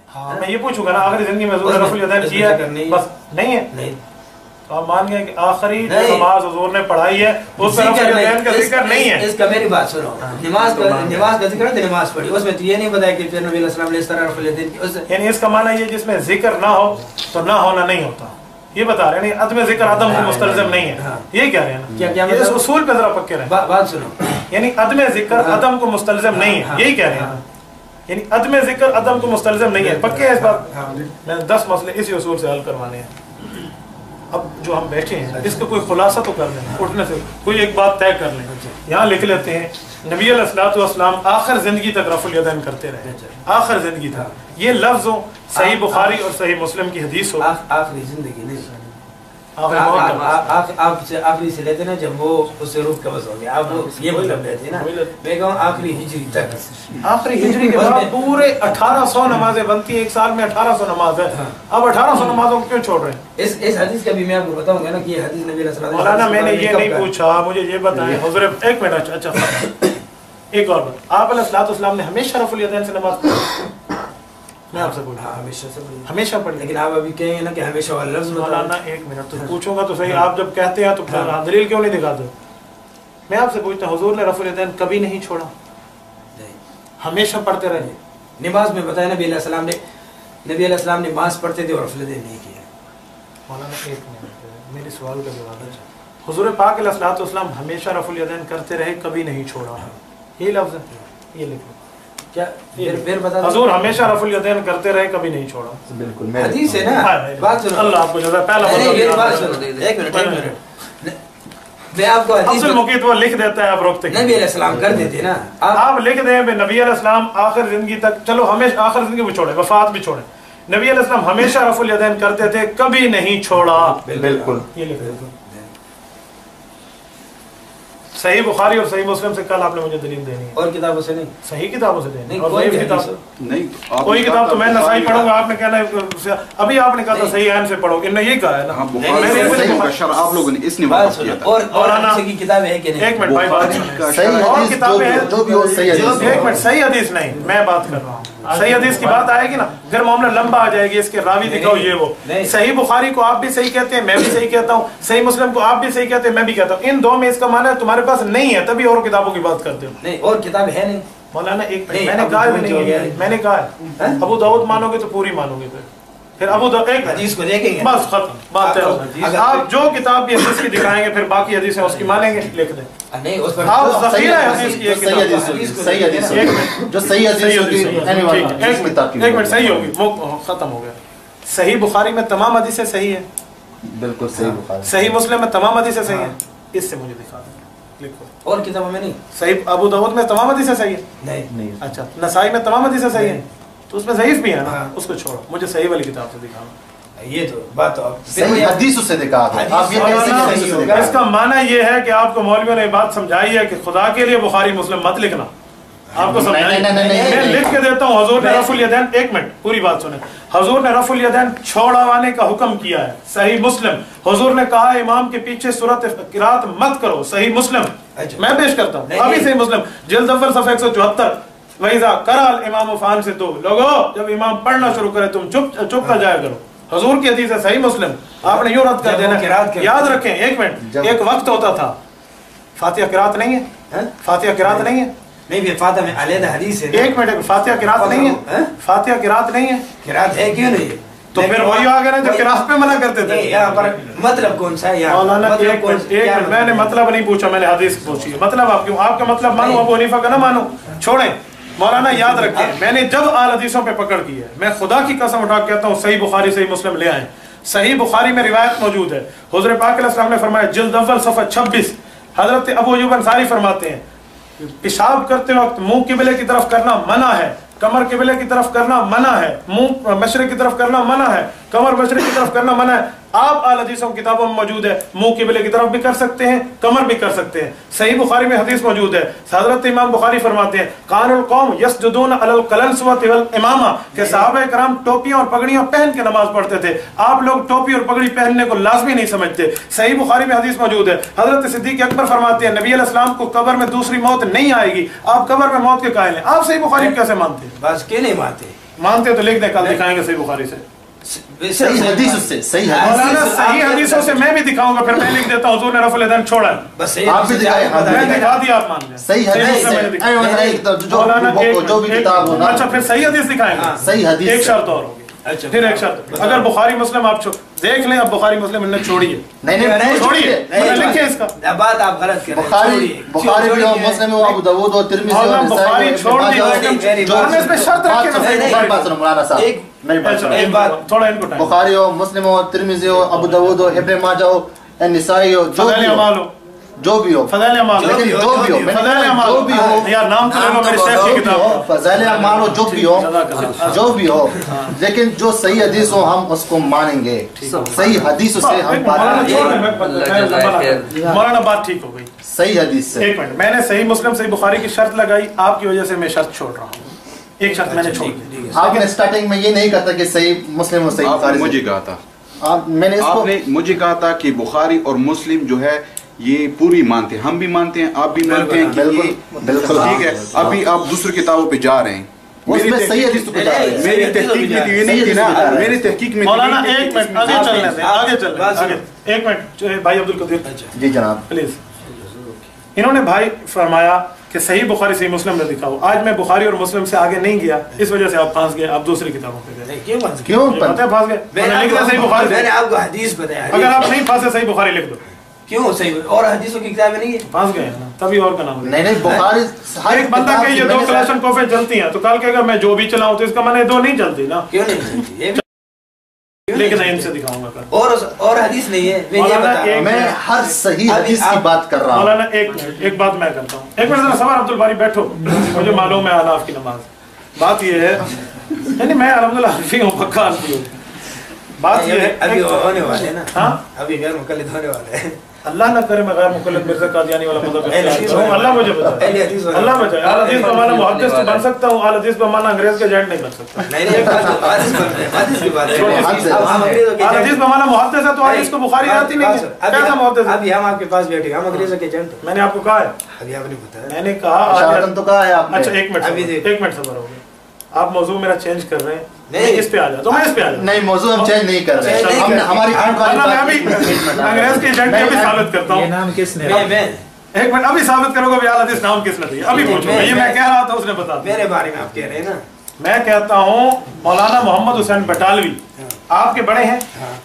हाँ मैं ये पूछूंगा ना आखिरी जिंदगी में हुजूर ने रफुल यदैन किया बस नहीं है नहीं तो आप मान गए कि आखिरी नमाज हुजूर ने पढ़ाई है उस पर रफुल यदैन का जिक्र नहीं है। इसका मेरी बात सुनो, नमाज का जिक्र है, नमाज पढ़ी, उसमें तो ये नहीं बताया कि फिर नबी सल्लल्लाहु अलैहि वसल्लम ने इस तरह रफुल यदैन की। यानी इसका माना ये जिसमें जिक्र ना हो तो ना होना नहीं होता, ये बता रहे हैं। अदम जिक्र अदम को मुस्तलज़िम नहीं है, यही कह रहे हैं ना। क्या इस उसूल पे जरा पक्के रहे। बात सुनो, यानी अदम जिक्र अदम को मुस्तलज़िम नहीं है, यही कह रहे हैं। यानी अदम जिक्र अदम को मुस्तलज़िम नहीं है, पक्के हैं इस बात। मैंने 10 मसले इसी उसूल से हल करवाने हैं। अब जो हम बैठे हैं इसका कोई खुलासा तो कर लें, उठने से कोई एक बात तय कर लें। यहाँ लिख लेते हैं नबी अलैहिस्सलातु वस्सलाम आखिर जिंदगी तक रफुल यदैन करते रहे, आखिर जिंदगी था। ये लफ्ज हो सही बुखारी और सही मुस्लिम की हदीस हो। आखिरी जिंदगी नहीं, आखिरी से लेते ना जब वो उससे रूह कब्ज़ हो गया, आप वो ये मतलब लेते ना। मैं कहूँ आखिरी हिजरी तक, आखिरी हिजरी के बाद पूरे 1800 नमाजें बनती है, एक साल में 1800 नमाज है। अब 1800 नमाजों को क्यों छोड़ रहे हैं? इस हदीस का भी मैं आपको बताऊंगा ना कि ये हदीस नबी सल्लल्लाहु अलैहि वसल्लम। मौलाना मैंने ये नहीं पूछा, मुझे ये बताएं हुजूर। एक मिनट, अच्छा एक और बात, आप अलैहिस्सलातु वस्सलाम ने हमेशा रफुल यदैन से नमाज पढ़ी? मैं आपसे पूछ रहा हूं, हमेशा से पढ़ी, हमेशा पढ़ी। लेकिन आप अभी कहेंगे ना कि हमेशा वाला लफ्ज़ मौलाना एक मिनट तो पूछूंगा तो सही। आप जब कहते हैं तो फिर दलील क्यों नहीं दिखाते? मैं आपसे पूछता हूँ हुजूर ने रफुल यदैन कभी नहीं छोड़ा? हमेशा पढ़ते रहे। नमाज में बताया नबी अलैहिस्सलाम ने नमाज पढ़ते थे और रफुल यदैन नहीं किया। मौलाना एक मिनट, मेरे सवाल का जवाब है। हुजूर पाक अलैहिस्सलातु वस्सलाम हमेशा रफुल यदैन करते रहे, कभी नहीं छोड़ा, ये लफ्ज़ है, ये लिखो। क्या फिर बता, हुजूर हमेशा रफुल यदैन करते रहे, कभी नहीं छोड़ा? बिल्कुल हदीस है ना। बात सुनो, अल्लाह आपको जज़ा। पहला एक मिनट मैं आपको अब्दुल मुकीत वो लिख देता है, आप रोकते नबी अलैहिस्सलाम कर देते ना। आप लिख दें नबी अलैहिस्सलाम आखिर जिंदगी तक, चलो हमेशा आखिर जिंदगी भी छोड़े, वफात भी छोड़े, नबी अलैहिस्सलाम हमेशा रफुल यदैन करते थे, कभी नहीं छोड़ा। बिल्कुल ये लिख देते। सही बुखारी और सही मुस्लिम से कल आपने मुझे दलील देनी है, और किताबों से नहीं, सही किताबों से देनी। और कोई किताब नहीं, कोई किताब तो मैं नसाई पढ़ूंगा, आपने कहना अभी आपने कहा था सही ऐन से पढ़ो, इन्होंने यही कहा है ना। आप लोगों ने इस निवास किया था। और की किताब है कि नहीं? एक मिनट भाई, बात और किताबें हैं जो भी हो सही हदीस। एक मिनट, सही हदीस नहीं, मैं बात कर रहा हूँ सही हदीस की बात आएगी ना, फिर मामला लंबा आ जाएगी, इसके रावी दिखाओ ये वो। सही बुखारी को आप भी सही कहते हैं, मैं भी सही कहता हूँ, सही मुस्लिम को आप भी सही कहते हैं, मैं भी कहता हूँ। इन दो में इसका माना है तुम्हारे पास नहीं है, तभी और किताबों की बात करते हो। नहीं, और किताब है नहीं मौलाना। एक मैंने कहा नहीं है, मैंने कहा है अबू दाऊद मानोगे तो पूरी मानोगे, फिर अबू दाऊद एक हदीस को देखेंगे, बस खत्म बात है। आप जो किताब भी हदीस की दिखाएंगे फिर बाकी हदीसें उसकी मानेंगे, लिख दें। नहीं, उस पर आप ज़ख़ीरा है हदीस की, एक सही हदीस, सही हदीस जो सही हदीस होगी, एक मिनट सही होगी, खत्म हो गया। सही बुखारी में तमाम हदीसें सही है, बिल्कुल सही बुखारी। सही मुस्लिम में तमाम हदीसें सही है, इससे मुझे दिखा दो, लिखो। और किताबों में नहीं? सही अबू दाऊद में तमाम हदीसें सही है? नहीं। अच्छा, नसाई में तमाम हदीसें सही है, तो उसमें ज़ईफ़ भी है ना, उसको छोड़ो, मुझे सही वाली किताब से दिखाओ। ये तो बात तो सही हदीस से दिखा दो। आप ये कैसे हदीस से दिखा? इसका माना ये है कि आपको मौलवियों ने बात समझाई है कि खुदा के लिए बुखारी मुस्लिम मत लिखना, आपको समझाई। मैं लिख के देता हूँ, हुजूर ने रफुल यदैन, एक मिनट पूरी बात सुने, हुजूर ने रफुल यदैन छोड़वाने का हुक्म किया है, सही मुस्लिम। हुजूर ने कहा इमाम के पीछे सूरत क़िराअत मत करो, सही मुस्लिम। मैं पेश करता हूँ अभी सही मुस्लिम जिल्द अव्वल सफ़ा 174, वहीज़ा कराल इमाम फान से, तो लोगो जब इमाम पढ़ना शुरू करे तुम चुप कर जाया करो। हुजूर की हदीस है, सही मुस्लिम, आपने यूं रद्द कर देना। याद रखें, एक मिनट, एक वक्त होता था फातिहा क़िराअत नहीं है, फातिहा क़िराअत नहीं है, नहीं फिर फातिहा में अलग हदीस है। एक मिनट, फातिहा क़िराअत नहीं है, फातिहा क़िराअत नहीं है, क़िराअत है क्यों नहीं? तो फिर वही आ गए ना जो क़िराअत पे मना करते थे। यहाँ पर मतलब कौन सा है? एक मिनट, मैंने मतलब नहीं पूछा, मैंने हदीस पूछी है। मतलब आप क्यों, आपका मतलब मानो अबू हनीफा का ना मानो, छोड़ें। मौलाना याद रखें, मैंने जब आल हदीसों पे पकड़ की है, मैं खुदा की कसम उठा के कहता हूँ सही बुखारी सही मुस्लिम ले आए। सही बुखारी में रिवायत मौजूद है, हुज़ूर पाक अलैहि सल्लम ने फरमाया, जिल्द अव्वल सफ़ा 26, हजरत अबू अय्यूब अंसारी फरमाते हैं, पेशाब करते वक्त मुंह किबले की तरफ करना मना है, कमर किबले की तरफ करना मना है, मुंह मशरिक की तरफ करना मना है, कमर मशरिक की तरफ करना मना है। आप आल हदीसों किताबों में मौजूद है, मुंह किबले की तरफ भी कर सकते हैं, कमर भी कर सकते हैं। सही बुखारी में हदीस मौजूद है, हज़रत इमाम बुखारी फरमाते हैं, कानुल कौम यस्जुदून अलल कलंसवति वल इमामा, के सहाबा कराम टोपियां और पगड़ियां पहन के नमाज पढ़ते थे, आप लोग टोपी और पगड़ी पहनने को लाजमी नहीं समझते। सही बुखारी में हदीस मौजूद है, हज़रत सिद्दीक़ अकबर फरमाते हैं, नबी अलैहिस्सलाम को कब्र में दूसरी मौत नहीं आएगी, आप कब्र में मौत के कायल हैं। आप सही बुखारी कैसे मानते हैं? बस के नहीं मानते, मानते हो तो लिख दें, कल दिखाएंगे सही बुखारी से। सही हदीस उससे, सही मौलाना हदीस सही हदीसों से मैं भी दिखाऊंगा, फिर मैं लिख देता हूँ हुजूर ने रफ़ुल यदैन छोड़ा है, बस आप भी दिखाए, मैं दिखा दिया, आप मान जाए सही हदीस जो भी किताब हो ना। अच्छा फिर सही हदीस दिखाएंगे, सही हदीस एक शर्त और होगी। अच्छा फिर एक शर्त, अगर बुखारी मुस्लिम आप देख लें, अब बुखारी मुस्लिम इन्होंने छोड़ी है, नहीं छोड़िए, लिखे इसका बात आप गलत कर रहे हैं। बुखारी भी हो, मुस्लिम हो, अबू दाऊद हो, तिरमिज़ी हो, बुखारी छोड़ दी, जो हमने इसमें शर्त रखी है। मौलाना साहब मेरी बात सुनो, एक बात थोड़ा इनको टाइम, बुखारी हो, मुस्लिम हो, तिरमिज़ी हो, अबू दाऊद हो, इब्न माजा हो, निसाई हो, जो भी हो, जो भी हो, फज़ाइल अमाल, लेकिन जो भी हो, फज़ाइल अमाल, जो भी हो, यार नाम तो ले लो मेरे शेख की किताब, फज़ाइल अमाल हो, जो भी हो, जो भी हो, लेकिन जो सही हदीस हो हम उसको मानेंगे, सही हदीस से हम मौलाना बात ठीक हो गई, सही हदीस से। एक मिनट, मैंने सही मुस्लिम सही बुखारी की शर्त लगाई, आपकी वजह से मैं शर्त छोड़ रहा हूँ, एक शर्त मैंने छोड़ दी। आपने स्टार्टिंग में ये नहीं कहा था कि सही मुस्लिम और सही बुखारी, मुझे कहा था, मैंने इसको, आपने मुझे कहा था कि बुखारी और मुस्लिम जो है ये पूरी मानते हैं, हम भी मानते हैं, आप भी मानते हैं कि ये बिल्कुल ठीक है। अभी आप दूसरी किताबों पे जा रहे हैं, उसमें सही हदीस पे जा रहे हैं। मेरी तहकीक में ये नहीं थी ना, मेरी तहकीक में मौलाना एक मिनट आगे चलने दें, आगे चलने आगे, एक मिनट भाई अब्दुल कदीर जी जनाब प्लीज। इन्होंने भाई फरमाया कि सही बुखारी सही मुस्लिम में दिखाओ, आज मैं बुखारी और मुस्लिम से आगे नहीं गया, इस वजह से आप फंस गए, आप दूसरी किताबों पे गए। क्यों फंस गए? सही बुखारी, मैंने आपको हदीस बताया, अगर आप नहीं फंसे सही बुखारी लिख दो। क्यों सही और हदीसों की किताबें नहीं है, फंस गए ना, तभी और का नाम नहीं बुखारी हर एक बंदा के ये दो क्लाशन कोफे चलती हैं, तो कल कहेगा मैं जो भी चलाऊं, तो इसका मैंने दो नहीं चलती ना, क्यों नहीं चलती, ये लेकिन इनसे दिखाऊंगा कल। और हदीस नहीं है, मैं ये बता रहा हूं, मैं हर सही हदीस की बात कर रहा हूँ। मौलाना एक बात मैं करता हूँ, एक मिनट जरा सवार अब्दुल बारी बैठो, मुझे मालूम है अनाफ की नमाज, बात ये है नहीं मैं अल्हम्दुलिल्लाह हनफी हूँ, पक्का हनफी हूँ, बात ये है अभी होने वाले ना, हाँ अभी गैर मुकल्लिद होने वाले हैं, अल्लाह ना करे मैं गैर मुकल्लिद मिर्ज़ा कादियानी वाला मज़हब, अल्लाह मुझे बचाए, अल्लाह बचाए। आल हदीस पे माना मुहद्दिस तो बन सकता हूँ, आल हदीस पे माना अंग्रेज के एजेंट नहीं बन सकता। हदीस की बात है, आल हदीस पे माना मुहद्दिस है तो हदीस को बुखारी आती नहीं है, कैसा मुहद्दिस है? अभी हम आपके पास बैठे, हम अंग्रेजों के एजेंट, मैंने आपको कहा है, अभी आपने बताया, मैंने कहा शायद तो कहा है आपने। अच्छा एक मिनट सबर हो गया, आप मौजूद मेरा चेंज कर रहे हैं, नहीं इस पे आ जाओ, तो मैं इस पे आ जाऊँ, नहीं मौजूद हम चेंज नहीं कर रहे, हमने हमारी अंग्रेज के एजेंट अभी साबित करता हूँ, नाम किसने, एक मिनट अभी साबित करोगे आल हदीस नाम किसने दिया, अभी पूछो, ये मैं कह रहा था उसने बता दिया, मेरे बारे में आप कह रहे हैं ना, मैं कहता हूँ मौलाना मोहम्मद हुसैन बटालवी आपके बड़े हैं,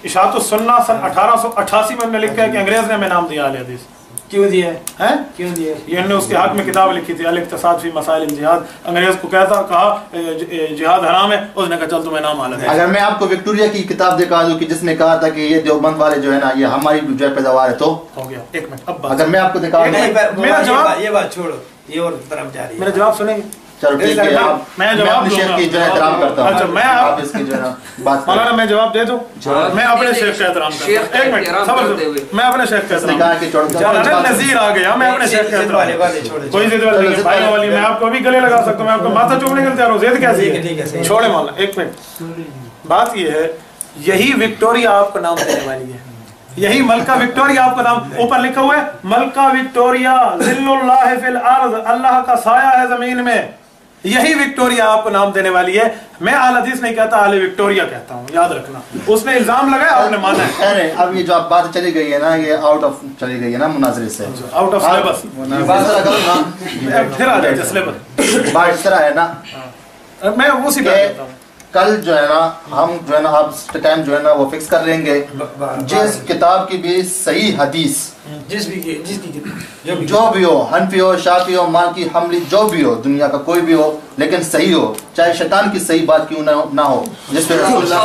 इशाअतुस सुन्ना सन 1888 में लिखा है कि अंग्रेज ने हमें नाम दिया आल हदीस, क्यों दिया है? क्यों दिया? ये इन्होंने उसके हक में किताब लिखी थी अल-इक्तिसाद फी मसाइल जिहाद, अंग्रेज को कहा जिहाद हराम है, उसने कहा चल तुम्हें नाम आला है। अगर मैं आपको विक्टोरिया की किताब दिखा दूं कि जिसने कहा था कि ये देवबंद वाले जो है ना ये हमारी जो है पैदावार है, तो हो गया। एक मिनट अब अगर मैं आपको दिखा दूं, मेरा जवाब, ये बात छोड़ो, ये और तरफ जा रही है, मेरा जवाब सुनेंगे? चलो ठीक है, मैं जवाब अपने शेख की जो है एहतराम करता हूँ। अच्छा मैं आप इसकी जो है ना बात मौलाना मैं जवाब दे दूं, मैं अपने शेख का एहतराम करता हूं, एक मिनट सबर, मैं अपने शेख का एहतराम, कहा कि मौलाना नज़ीर आ गया, मैं अपने शेख का एहतराम, कोई जिद वाली नहीं, भाई वाली मैं आपको अभी गले लगा सकता हूं, मैं आपको माथा चूमने के लिए तैयार हूं, जिद कैसी है? छोड़े मौलाना, एक मिनट, बात ये है यही विक्टोरिया आपको नाम देने वाली है, यही मलका विक्टोरिया आपका नाम ऊपर लिखा हुआ है, मलका विक्टोरिया ज़िल्लुल्लाह फिल अर्ज़, अल्लाह का साया है जमीन में, यही विक्टोरिया आपको नाम देने वाली है। मैं आल हदीस नहीं कहता, आले विक्टोरिया कहता हूँ, याद रखना। उसने इल्जाम लगाया, आपने माना है। अरे अब ये जो आप बात चली गई है ना, ये आउट ऑफ चली गई है ना मुनाजरे से, आउट ऑफ सिलेबस, फिर आ जाए सिलेबस, बात इस तरह है ना, मैं उसी पे कहता हूँ कल जो है ना हम जो है ना आप टाइम जो है ना वो फिक्स कर लेंगे, जिस किताब की भी सही हदीस, जो भी हो, हनफी हो, शाफी हो, मालिकी, हम्बली, जो भी हो, दुनिया का कोई भी हो, लेकिन सही हो, चाहे शैतान की सही बात क्यों ना हो, जिस पे रसूलुल्लाह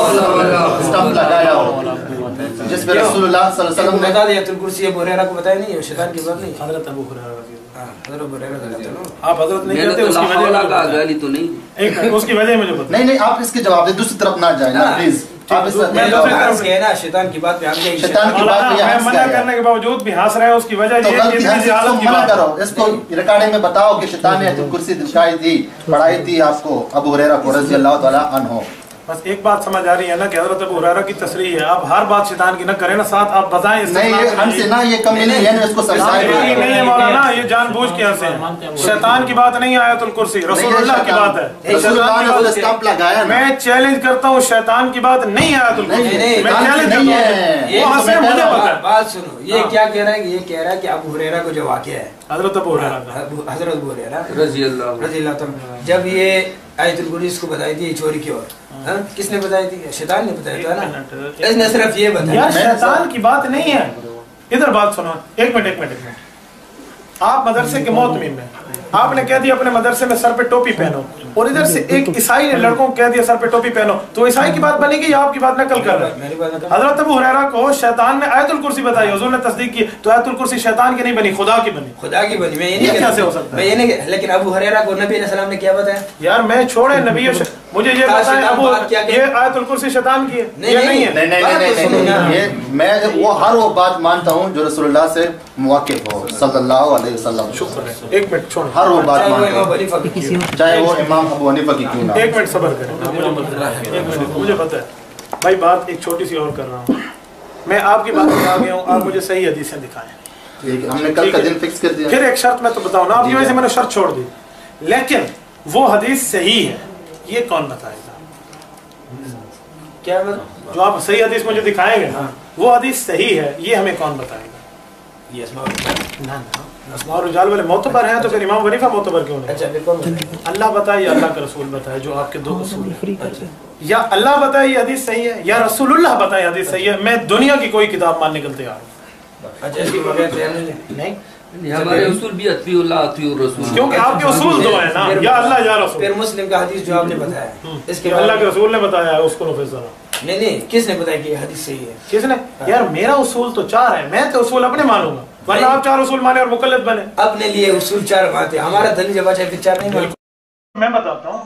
स्टंप लगाया हो, जिस पे रसूलुल्लाह सल्लल्लाहु अलैहि वसल्लम ने बता दिया, तुल कुर्सी अबू हुरैरा को बताया नहीं है, शैतान की बात नहीं, हजरत अबू हुरैरा हजरत अबू हुरैरा का आप हजरत नहीं कहते, उसकी वजह तो नहीं, एक उसकी वजह मुझे बता। नहीं आप इसके जवाब दे, दूसरी तरफ ना जाए ना प्लीज, आप इस ना शैतान की बात पे हम शैतान की बात पे मैं मना करने के बावजूद भी हंस रहे हैं, उसकी वजह तो ये है कि इनकी हालत की मना बात करो, इसको रिकॉर्डिंग में बताओ कि शैतान ने कुर्सी दिखाई थी, पढ़ाई थी आपको अबू हुरैरा को रज़ी अल्लाह ताला अन्हु, बस एक बात समझ आ रही है ना कि हज़रत अबू हुरैरा की तस्रीह है, आप हर बात शैतान की न करें ना, साथ आप बताएं नहीं ये हमसे ना ये कमी नहीं है, इसको नहीं है मौलाना, ये जानबूझ के हंसे हैं। शैतान की बात नहीं है आयतुल कुर्सी, रसूलुल्लाह की बात है। स्टंप लगाया। मैं चैलेंज करता हूँ, शैतान की बात नहीं है आयतुल कुर्सी, मैं चैलेंज करता हूँ। वो हंसे, मुझे पता है। बात सुनो, ये क्या कह रहा है, ये कह रहा है कि अबू हुरैरा को जो वाक़या है, हज़रत अबू हुरैरा हज़रत अबू हुरैरा रज़ी अल्लाह तआला, जब ये आयतुल कुर्सी को बताई थी चोरी की ओर, किसने बताई थी? शैतान ने बताया था ना, इसने सिर्फ ये बताया। यार शैतान की बात नहीं है, इधर बात सुनो, एक मिनट। आप मदरसे के मोहतमिम में आपने कह दिया अपने मदरसे में सर पे टोपी पहनो, और इधर से एक ईसाई ने लड़कों को कह दिया सर पे टोपी पहनो, तो ईसाई की बात बनेगी या आपकी बात नकल कर रहा है? हज़रत अबू हुरैरा को शैतान ने आयतुल कुर्सी बताई, हुजूर ने तस्दीक की, तो आयतुल कुर्सी शैतान की नहीं बनी, खुदा की बनी। खुदा की बनी, मैं ये नहीं कैसे हो सकता है? मैं ये नहीं, लेकिन अबू हुरैरा को नबी अलैहिस्सलाम ने क्या बताया? यार मैं छोड़े नबी, मुझे ये बताएं अबू, ये आयतुल कुर्सी शैतान की है? नहीं है। नहीं ये मैं वो हर वो बात मानता हूँ जो रसूलुल्लाह से मुवाकिफ हो सल्लल्लाहु अलैहि वसल्लम। शुक्र है, एक मिनट छोड़, हर वो बात मानता हूँ, चाहे वो इमाम अबू हनीफा की क्यों ना। एक मिनट सब्र करें, मुझे पता है भाई, बात एक छोटी सी और कर रहा हूँ मैं, आपकी बात में आ गया हूँ, आप मुझे सही हदीसें दिखाएं। ठीक है, हमने कल का दिन फिक्स कर दिया। फिर एक शर्त मैं तो बताऊँ ना, आपकी वजह से मैंने शर्त छोड़ दी, लेकिन वो हदीस सही है ये कौन बताएगा? क्या जो आप सही हदीस मुझे दिखाएंगे ना, वो हदीस सही है ये हमें कौन बताएगा? ये ना अस्माउर रिजाल वाले मोतबर हैं, तो फिर इमाम वनीफा मोतबर क्यों नहीं? अच्छा बिल्कुल, अल्लाह बताए या अल्लाह का रसूल बताए, जो आपके दो उसूल हैं, या अल्लाह बताए ये हदीस सही है, या रसूलुल्लाह बताए हदीस सही है। मैं दुनिया की कोई किताब मानने के लिए तैयार हूँ। अच्छा इसकी बगैर तैयार नहीं, हमारे उसूल भी अत्तिउल्लाह अत्तिउर रसूल, क्योंकि आपके उसूल दो है ना, या अल्लाह या रसूल। फिर मुस्लिम का हदीस जो आपने बताया, इसके अल्लाह के रसूल ने बताया है, उसको नफिज़ ज़रा। नहीं किसने बताया कि हदीस सही है? किसने? यार मेरा उसूल तो 4 है, मैं तो उसूल अपने मानूंगा, वरना आप 4 उसूल माने और मुकल्लिद बने। अपने लिए उसूल 4 मानते, हमारा धनी जब अच्छा फिर 4 नहीं मानते। मैं बताता हूँ,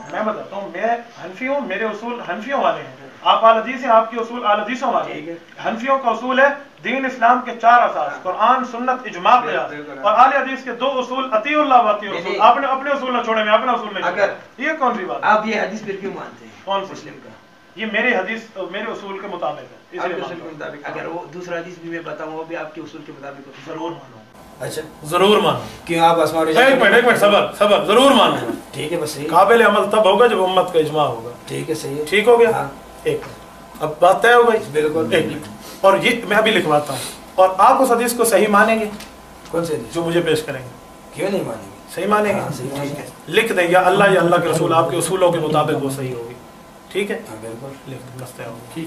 मैं हनफी हूँ, मेरे उसूल हनफियों वाले हैं, आप आल हदीस हैं, आपके उसूल आल हदीसों वाले हैं। हनफियों का उसूल है दीन इस्लाम के 4 असास, कुरान सुन्नत इजमा क़ियास, और आल हदीस के 2 उसूल अतीउल्लाह व अतीउर रसूल। आपने अपने उसूल न छोड़े, मैं अपना उसूल नहीं छोड़ा, ये कौन सी बात? आप ये हदीस फिर क्यों मानते हैं? कौन मुस्लिम का? ये मेरे हदीस मेरे उसूल के मुताबिक है, इसलिए उसूल के मुताबिक। अगर वो दूसरा हदीस भी मैं बताऊं वो भी आपके उसूल के मुताबिक हो, जरूर मानो। अच्छा जरूर मानो। क्यों आप अस्मा? एक मिनट सबर, जरूर मानो। ठीक है बस, काबिल अमल तब होगा जब उम्मत का इजमा होगा। ठीक है सही है, ठीक हो गया। एक अब बात तय हो गई। बिल्कुल। एक और ये मैं अभी लिखवाता हूँ, और आप उस हदीस को सही मानेंगे? कौन से जो मुझे पेश करेंगे? क्यों नहीं मानेंगे? सही मानेंगे? ठीक है, लिख दें या अल्लाह के रसूल आपके उसूलों के मुताबिक वो सही होगी। ठीक है, बिल्कुल लिख मस्ते होगी।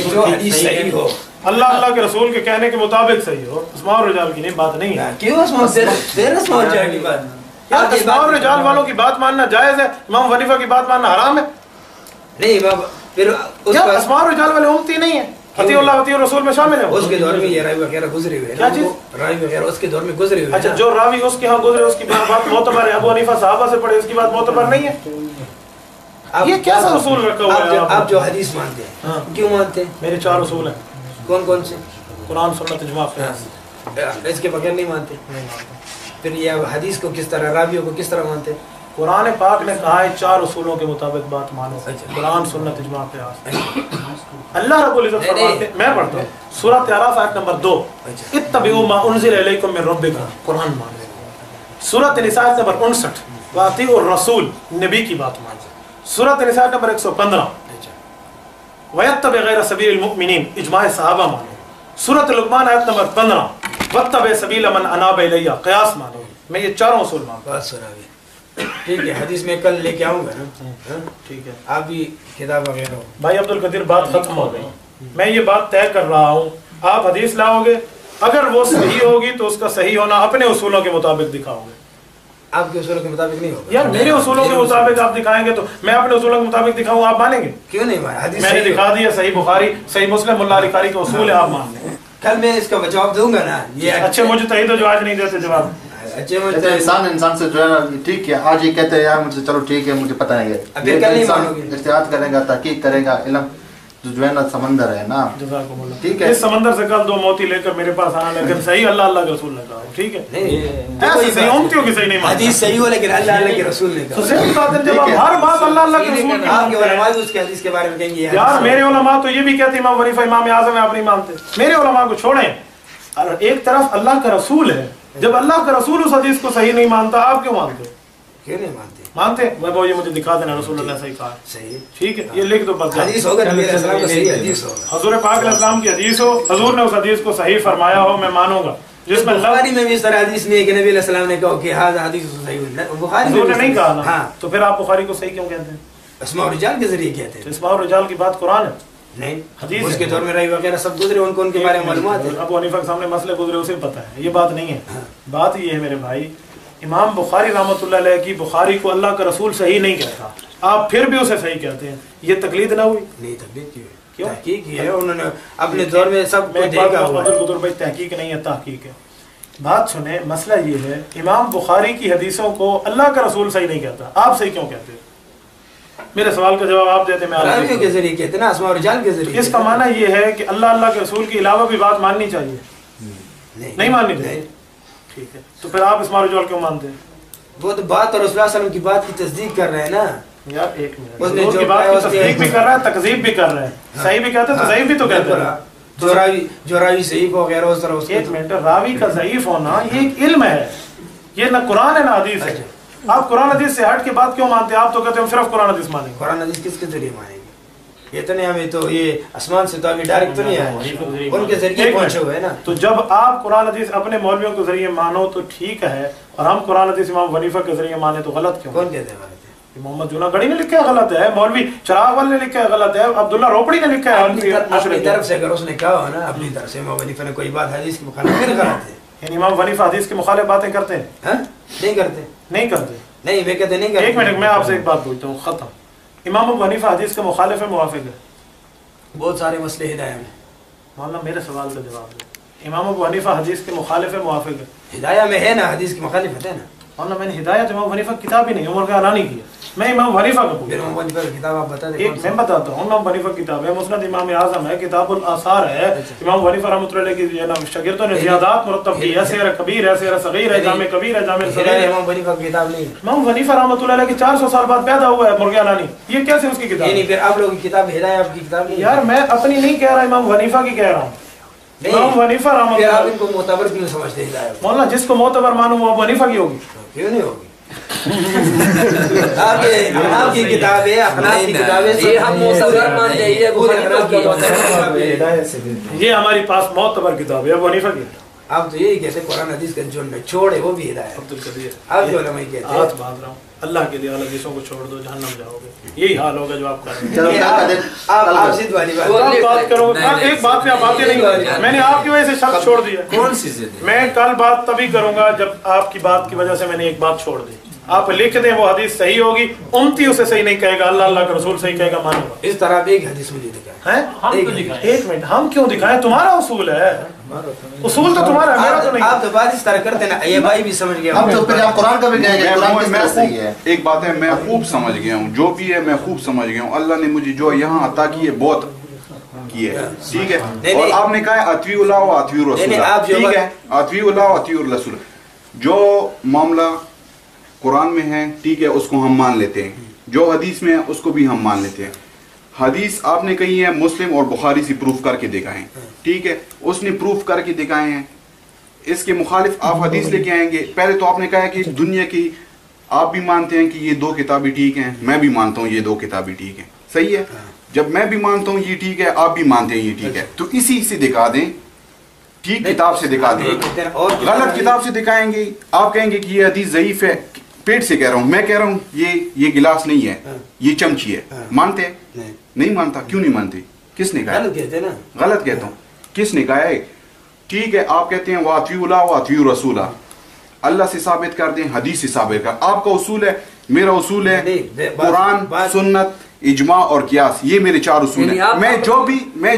जो हदीस सही हो, अल्लाह के रसूल के कहने के मुताबिक सही हो, अस्माउर रिजाल की नहीं बात नहीं है। क्यों अस्माउर रिजाल की बात? यार अस्माउर रिजाल वालों की बात मानना जायज है, इमाम वनीफा की बात मानना हराम है? नहीं फिर यार अस्माउर रिजाल वाले उम्मती नहीं है, अतीउल्लाह अतीउर रसूल में शामिल है। उसके दौर में ये रावी वगैरह गुजरे हुए हैं। क्या चीज? रावी वगैरह उसके दौर में गुजरे हुए। अच्छा, जो रावी उसके यहाँ गुजरे उसकी बात मोतबर है, अबू हनीफा सहाबा से पढ़े उसकी बात मोतबर नहीं है? ये क्या सा उसूल रखा हुआ है? आप जो हदीस मानते हैं क्यों मानते हैं? मेरे 4 उसूल हैं। कौन कौन से? कुरान सुन्नत इजमा क़ियास। इसके बगैर नहीं मानते? फिर ये हदीस को किस तरह, रावियों को किस तरह मानते हैं? कुरान पाक ने कहा है 4 उसूलों के मुताबिक बात मानो, कुरान सुन्नत इजमा क़ियास। अल्लाह रब्बुल इज्जत फरमाते हैं, मैं पढ़ता हूँ सूरत आराफ आयत नंबर 2, इत्तबिउ मा उनज़िला इलैकुम मिन रब्बिकुम, कुरान मानो। सूरत निसा आयत नंबर 59, वातिउर रसूल, नबी की बात मानो। सूरत निसा नंबर 115, वयत्तबि गैर सबीलिल मुमिनीन, इजमा सहाबा मानो। सूरत लुक़मान आयत नंबर 15, वत्तबि सबील मन अनाब इलैया, क़ियास मानो। मैं ये 4 उसूल मानता हूं। बात सुनाइए। ठीक है, हदीस में कल लेके आऊंगा ना। ठीक है, आप भी किताब वगैरह। भाई अब्दुल कदीर बात खत्म हो गई, मैं ये बात तय कर रहा हूँ, आप हदीस लाओगे, अगर वो सही होगी तो उसका सही होना अपने उसूलों के मुताबिक दिखाओगे। आपके उसूलों के मुताबिक नहीं होगा यार, मेरे उसूलों के मुताबिक आप दिखाएंगे तो मैं अपने उसूलों के मुताबिक दिखाऊं, आप मानेंगे? क्यों नहीं माने? मैंने दिखा दिया, सही बुखारी सही मुस्लिम मुल्ला अली कारी का उसूल है, आप मान लें। कल मैं इसका जवाब दूंगा ना। ये अच्छे मुझे तही तो जो आज नहीं देते जवाब। अच्छे इंसान से जो है ठीक है, आज ये कहते हैं यार मुझे, चलो ठीक है मुझे पता नहीं है, एहतियात करेगा, तहकीक करेगा, इल्म जो है ना समंदर है ना, ठीक है, इस समंदर से कल 2 मोती लेकर मेरे पास आना, लेकिन सही अल्लाह अल्लाह के रसूल ने कहा, ठीक है, ऐसे सही उम्मतियों की सही नहीं मानते, हदीस सही हो लेकिन अल्लाह अल्लाह के रसूल ने कहा। तो सही बात है, जब आप हर बात अल्लाह अल्लाह के रसूल की, आपके उलमा भी उसके हदीस के बारे में कहेंगे यार मेरे उलमा तो ये भी कहते इमाम हनीफा इमाम आज़म है, आप नहीं मानते, मेरे उलमा को छोड़ें, एक तरफ अल्लाह का रसूल है, जब अल्लाह का रसूल उस हदीस को सही नहीं मानता, आप क्यों मानते? क्यों नहीं मानते? मानते मैं वो ये मुझे दिखा देना रसूल ने सही कहा, सही, ठीक है, ये लिख दो बस, हदीस होगा नबी अलैहि सलाम का सही हदीस होगा, हुजूर पाक अलैहि सलाम की हदीस हो, हुजूर ने उस हदीस को सही फरमाया हो, मैं मानूंगा, जिसमें बुखारी में भी इस तरह हदीस नहीं है कि नबी अलैहि सलाम ने कहा कि हाज़ा हदीस सही है, बुखारी में हुजूर ने नहीं कहा ना, हाँ, तो फिर आप बुखारी को सही क्यों कहते हैं? अस्मा और रिजाल के जरिए कहते हैं, इस्माउ रिजाल की बात कुरान है, नहीं हदीस उसके दौर में रही वगैरह सब गुजरे, उनको उनके बारे में मालूमात है। अबू हनीफा के सामने मसले गुजरे उसे पता है, ये बात नहीं है, बात ये है मेरे भाई, इमाम बुखारी रहमतुल्लाह अलैह की बुखारी को अल्लाह का रसूल सही नहीं कहता, आप फिर भी उसे सही कहते हैं, ये तकलीद ना हुई? नहीं तकलीद क्यों? क्यों? तहकीक है, उन्होंने अपने दौर में सब मैं देखा हुआ है। भाई तहकीक नहीं है, तहकीक है, बात सुने, मसला ये है, इमाम बुखारी की हदीसों को अल्लाह का रसूल सही नहीं कहता, आप सही क्यों कहते? मेरे सवाल का जवाब आप देते, मैं रावियों के जरिए कहते ना, अस्मा और रिजाल के जरिए। इसका माना ये है कि अल्लाह अल्लाह के रसूल के अलावा भी बात माननी चाहिए, नहीं माननी चाहिए, ठीक है, तो फिर आप इस्माउ रिजाल क्यों मानते हैं? वो तो बात और रसूल सल्लल्लाहु अलैहि वसल्लम की बात की तस्दीक कर रहे हैं ना यार, एक मिनट, उसने उसकी जो बात कहा की तस्दीक भी कर रहा है, तकजीब भी कर रहा है, सही भी कहते हैं तो ज़ईफ भी तो कहते हैं, जो रावी सही को वगैरह उस तरह उसके एक मिनट, रावी का ज़ईफ होना ये एक इल्म है, ये ना कुरान है ना हदीस है, आप कुरान हदीस से हट के बात क्यों मानते हैं? आप तो कहते हैं सिर्फ कुरान हदीस मानेंगे, कुरान हदीस किसके जरिए मानेंगे? ये तो नहीं, हमें तो ये आसमान से तो अभी डायरेक्ट तो नहीं आया, उनके जरिए पहुंचे हुए हैं ना। तो जब आप कुरान हदीस अपने मौलवियों के जरिए मानो तो ठीक है, और हम कुरान हदीस इमाम हनीफा के जरिए माने तो गलत क्यों? कौन कहते हैं गलत है? मोहम्मद जुनागढ़ी ने लिखा है गलत है, मौलवी चरागवाल ने लिखा है गलत है, अब्दुल्ला रोपड़ी ने लिखा है, अपनी तरफ से अगर उसने कहा हो ना, अपनी तरफ से इमाम हनीफा ने कोई बात हदीस की मुखालिफ फिर गलत है, यानी इमाम हनीफा हदीस के मुखालिफ बातें करते हैं? नहीं करते, नहीं करते, नहीं मैं कहते नहीं करते। एक मिनट, मैं आपसे एक बात पूछता हूँ, खत्म, इमाम अबू हनीफा हदीस के मुखालिफ है, मुवाफिक है? बहुत सारे मसले हिदाया में, मौलाना मेरे सवाल का जवाब दे, इमाम अबू हनीफा हदीस के मुखालिफ है, मुवाफिक है? हिदाया में है ना, हदीस की मुखालिफ है ना। मौलाना मैंने हिदायत इमाम हनीफा की किताब ही नहीं, उमर का अलानी की है, मैं इमाम हनीफा का पूछ रहा हूं। किताब आप बता दें। एक मैं बताता हूँ, इमाम हनीफा की किताब है, मुस्नद इमाम आज़म है, किताबुल आसार है, इमाम हनीफा रहमतुल्लाह अलैह की ना शागिर्दों ने ज़ियादात मुरत्तब की है, सेर कबीर है, सेर सगीर है, जामे कबीर है, जामे सगीर है। इमाम हनीफा की किताब नहीं है। इमाम हनीफा रहमतुल्लाह अलैह के 400 साल बाद पैदा हुआ है मुर्गे अलानी, ये कैसे उसकी किताब? नहीं फिर आप लोगों की किताब हिदायत आपकी किताब नहीं। यार मैं अपनी नहीं कह रहा, इमाम हनीफा की कह रहा हूँ। इमाम हनीफा रहमतुल्लाह आप इनको मोतबर क्यों समझते हिदायत? मौलाना जिसको मोतबर मानूं वो अबू हनीफा की होगी, क्यों नहीं होगी? आपकी किताब है, अखलाक की किताब है, ये हम मोतबर मानते हैं, ये हमारी पास मोतबर किताब है अबू हनीफा की। आप तो यही कहते कुरान हदीस का जो निचोड़ है वो भी हिदायत। अब्दुल कदीर आप जो लम्हे कहते हैं, हाथ बांध रहा हूँ, अल्लाह के लिए हदीसों को छोड़ दो, जहन्नम जाओगे, यही हाल होगा जो आप कर रहे हैं। आप जिद वाली बात बात करोगे, एक बात पे आप बातें नहीं करेंगे, मैंने आपकी वजह से शर्त छोड़ दिया। कौन सी जिद? मैं कल बात तभी करूंगा जब आपकी बात की वजह से मैंने एक बात छोड़ दी। आप लिख दें वो हदीस सही होगी, उम्मती उसे सही नहीं कहेगा, अल्लाह अल्लाह का रसूल सही कहेगा, मानूंगा। इस तरह आप एक हदीस मुझे दिखाएं। एक मिनट, हम क्यों दिखाएं? तुम्हारा उसूल है, उसूल तो तुम्हारा है, मेरा तो नहीं। आप तो बात इस तरह करते ना, ये भाई भी समझ गया। अब तो फिर आप कुरान का भी कहेंगे, कुरान किस तरह सही है? एक बात है, मैं खूब समझ गया हूँ, जो भी है मैं खूब समझ गया हूँ। अल्लाह ने मुझे जो यहाँ अता की है बहुत की है, ठीक है। और आपने कहा है अतवीउल्लाह व अतवीउर रसूल, ठीक है, अतवीउल्लाह व अतवीउर रसूल। जो मामला कुरान में है, ठीक है, उसको हम मान लेते हैं, जो हदीस में है उसको भी हम मान लेते हैं। हदीस आपने कही है मुस्लिम और बुखारी से प्रूफ करके दिखाएं, ठीक है, उसने प्रूफ करके दिखाए हैं। इसके मुखालिफ आप हदीस लेके आएंगे। पहले तो आपने कहा कि दुनिया की आप भी मानते हैं कि ये दो किताबें ठीक हैं, मैं भी मानता हूँ ये दो किताबें ठीक हैं, सही है। जब मैं भी मानता हूँ ये ठीक है, आप भी मानते हैं ये ठीक है, तो इसी से दिखा दें, ठीक किताब से दिखा दें। गलत किताब से दिखाएंगे, आप कहेंगे कि ये हदीस ज़ईफ है, पेट से कह रहा हूँ, मैं कह रहा हूँ ये गिलास नहीं है, ये चमची है, मानते हैं? नहीं मानता। क्यों नहीं मानते? किसने कहा? गलत कहते हैं ना। गलत कहता हूँ, किसने कहा है? ठीक है, आप कहते हैं वातिउल्लाह व अतिउर रसूला, अल्लाह से साबित कर दें, हदीस से साबित कर। आपका उसूल है, मेरा उसूल है कुरान, सुन्नत, इजमा और कियास, ये मेरे चार उसूल हैं। मैं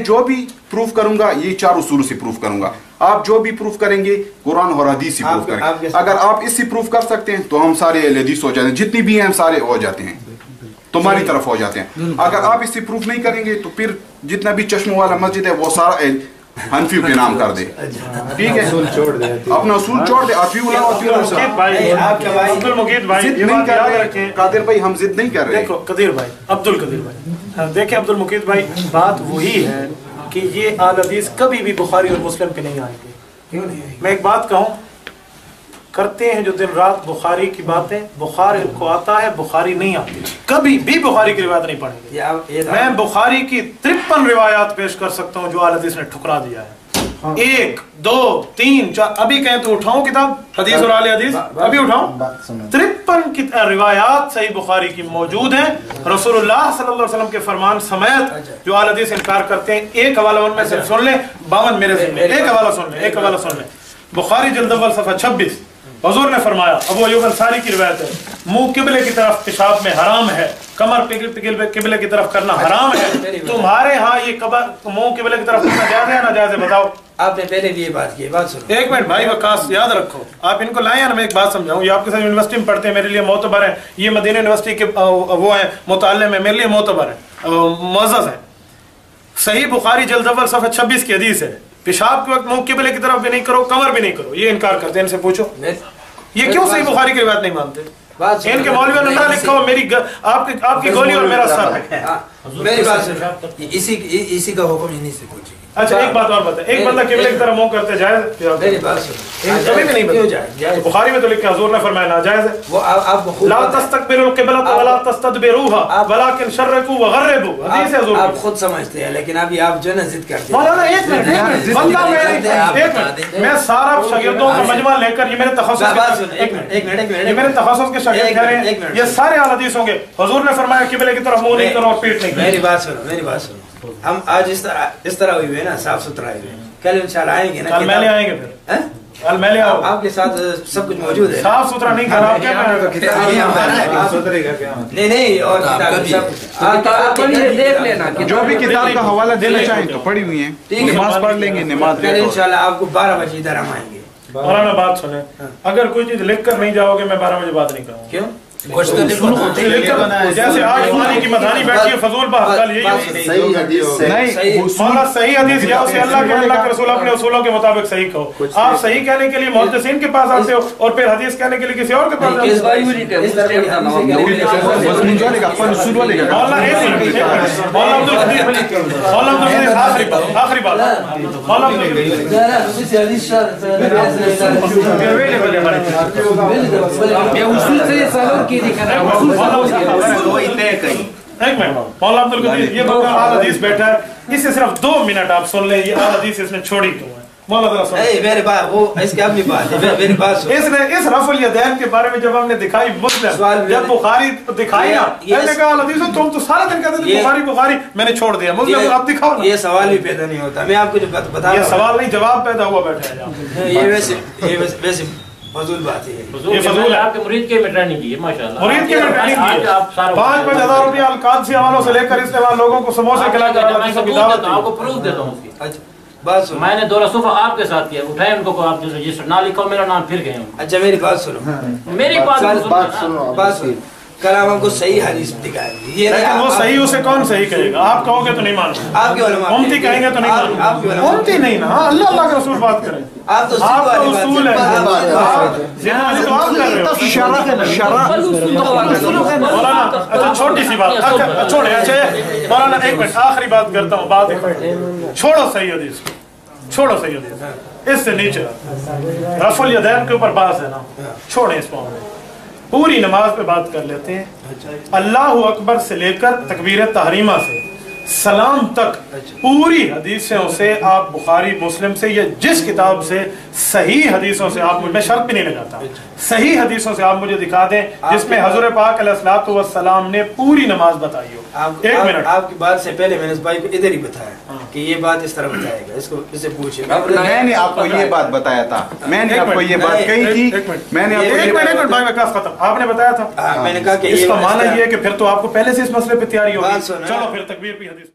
जो भी प्रूफ करूंगा ये चार उसूल से प्रूफ करूंगा। आप जो भी प्रूफ करेंगे कुरान और हदीस से प्रूफ करेंगे। अगर आप इससे प्रूफ कर सकते हैं तो हम सारे अहले हदीस हो जाते हैं, जितनी भी हैं हम सारे हो जाते हैं। तुम्हारी तरफ हो जाते हैं। अगर आप इससे प्रूफ नहीं करेंगे तो फिर जितना भी चश्मों वाला मस्जिद है वो सारा हनफियों के नाम कर दे, ठीक है, अपना उसूल छोड़ दे। कादिर भाई हम जिद नहीं कर रहे। देखो कदीर भाई, अब्दुल कदीर भाई, देखिए अब्दुल मुकीद भाई, बात वही है कि ये आल हदीस कभी भी बुखारी और मुस्लिम के नहीं आएंगे। क्यों नहीं आएंगे? मैं एक बात कहूँ, करते हैं जो दिन रात बुखारी की बातें, बुखारी को आता है, बुखारी नहीं आती, कभी भी बुखारी की रिवायत नहीं पढ़ेंगे। मैं बुखारी की 53 रिवायात पेश कर सकता हूँ जो आल हदीस ने ठुकरा दिया है। 1 2 3 4 अभी कहें तो उठाऊं किताब हदीस और आल हदीस, अभी उठाऊं 53 रिवायात सही बुखारी की मौजूद हैं, रसूलुल्लाह सल्लल्लाहु अलैहि वसल्लम के फरमान समेत जो आल हदीस इनकार करते हैं। एक हवाला उनमें से सुन ले, 52 मेरे से एक हवाला सुन ले, एक हवाला सुन ले। बुखारी जिल्द अव्वल सफ़ा 26, हुजूर ने फरमाया, अबू अय्यूब अंसारी की रिवायत है, मुंह किबले की तरफ पेशाब में हराम है, कमर किबले की तरफ करना हराम है। तुम्हारे यहाँ ये मुंह किबले की तरफ करना जायज है ना जायज है, बताओ। आपने पहले भी ये बात की, बात सुनो। एक मिनट भाई वकास, याद रखो, आप इनको लाए हैं ना, मैं एक बात समझाऊं, ये आपके साथ यूनिवर्सिटी में पढ़ते हैं, मेरे लिए मोतबर है, ये मदीना यूनिवर्सिटी के वो है मुताल्लिम है, मेरे लिए मोतबर है, मुअज़्ज़ज़ है। सही बुखारी जिल्द अव्वल सफ़ा 26 की हदीस है, पेशाब के वक्त मुंह किबले की तरफ भी नहीं करो, कमर भी नहीं करो, ये इनकार करते हैं। इनसे पूछो ये क्यों सही बुखारी की रिवायत नहीं मानते? इनके मौलवियों ने ना लिखा हो मेरी आपकी गोली और मेरा सर है। मेरी बात सुनो, इसी का हुक्म इन्हीं से पूछिए। अच्छा एक बात और बताए, एक बंदा किबले की तरफ मुंह करते जायज? मेरी बात सुनो, कभी भी नहीं बताया, बुखारी में तो लिखा हुजूर ने फरमाया नाजायज है। वो आप ला तस्तकबिरुल क़िबलत वला तस्तदबिरूहा वलाकिन शर्रिकू वग़र्रिबू, हदीस है हुजूर। आप खुद समझते हैं, लेकिन अभी आप जो है ना जिद करते हैं। मौलाना एक मिनट, बंदा मैं सारा शागिर्दों का मजमा लेकर, ये मेरे तखस्सुस, एक मिनट ये मेरे तखस्सुस के शागिर्द कह रहे हैं, ये सारे आल हदीस होंगे, हुजूर ने फरमाया किबले की तरफ मुंह नहीं करो और पीठ नहीं करो। मेरी बात सुनो, मेरी बात सुनो, हम आज इस तरह हुए ना, साफ सुथरा हुए, कल इंशाल्लाह आएंगे ना, कल मेले आएंगे, फिर कल मेले आओ, आपके साथ सब कुछ मौजूद है। साफ सुथरा नहीं कर आप क्या नहीं और देख लेना, जो भी किताब का हवाला देना चाहें तो पढ़ी हुई है, नमाज पढ़ लेंगे, नमाज इंशाल्लाह आपको 12 बजे इधर हम आएंगे। मौलाना बात सुने, अगर कोई चीज लिख कर नहीं जाओगे मैं 12 बजे बात नहीं करूँगा। क्यों? जैसे आज मौलाना की मदानी बैठी है, फजूल बहस कल यही सही हदीस से मौलाना सही हदीस या उसे अल्लाह के रसूल अपने उसूलों के मुताबिक सही कहो। आप सही कहने के लिए मुहद्दिसीन के पास आते हो और फिर हदीस कहने के लिए किसी और के पास आते हो। आखिरी बात एक मिनट, मौलाना अब्दुल कदीर ये बंदा आल हदीस बैठा है, इससे सिर्फ 2 मिनट आप सुन ले, ये आल हदीस इसने छोड़ी क्यों है? मौलाना सुन, मेरे बात वो इसकी अपनी बात है, मेरी बात सुन। इसने इस रफुल यदैन के बारे में जब हमने दिखाई मुस्लिम, जब बुखारी दिखाई ना, मैंने कहा आल हदीस तुम तो सारा दिन कहते थे बुखारी बुखारी, मैंने छोड़ दिया, मुस्लिम आप दिखाओ ना। ये सवाल भी पैदा नहीं होता, मैं आपको जो बता, ये सवाल नहीं जवाब पैदा हुआ बैठा है। ये वैसे फजूल बात है, ये फजूल है। आपके मुरीद के में ट्रेनिंग की है माशाल्लाह, मुरीद के में ट्रेनिंग की है। आप 5-5 हज़ार रुपया अलकाद से हवालों से लेकर इसने वहाँ लोगों को समोसे खिलाकर आपको प्रूफ देता हूँ उसकी। अच्छा बात सुनो, मैंने दौरा सुफ़ा आपके साथ किया, उठाए उनको आप रजिस्टर ना लिखो मेरा नाम, फिर गए। अच्छा मेरी बात सुनो, मेरी बात सुनो, कल हम हमको सही हदीस दिखाएंगे, ये लेकिन वो सही उसे कौन सही कहेगा? आप कहोगे तो नहीं मानो, आपके उलमा उम्मती कहेंगे तो नहीं मानो, उम्मती नहीं ना, अल्लाह अल्लाह के रसूल बात करें, आप तो आपका उसूल है, मौलाना। अच्छा छोटी सी बात छोड़े, अच्छा मौलाना एक मिनट आखिरी बात करता हूँ, बात छोड़ो सही हदीस, छोड़ो सही हदीस, इससे नीचे रफुल यदैन के ऊपर बात है ना, छोड़े इस मामले, पूरी नमाज पे बात कर लेते हैं। अल्लाहु अकबर से लेकर तकबीर तहरीमा से सलाम तक पूरी हदीसों से आप बुखारी मुस्लिम से या जिस किताब से सही हदीसों से आप, मैं शर्त भी नहीं लगाता, सही हदीसों से आप मुझे दिखा दें जिसमें हजूर पाक अलैहिस्सलातु वस्सलाम ने पूरी नमाज बताई हो। एक मिनट, आपकी बात से पहले मैंने इस भाई को इधर ही बताया कि ये बात इस तरह बताएगा, इसको इसे पूछिए। मैंने आपको ये बात बताया था, मैंने आपको ये बात कही थी, मैंने आपको एक मिनट भाई वकास खत्म, आपने बताया था, मैंने कहा कि इसका माना ये है कि फिर तो आपको पहले से इस मसले पे तैयारी होगी। चलो फिर तकबीर भी हदीस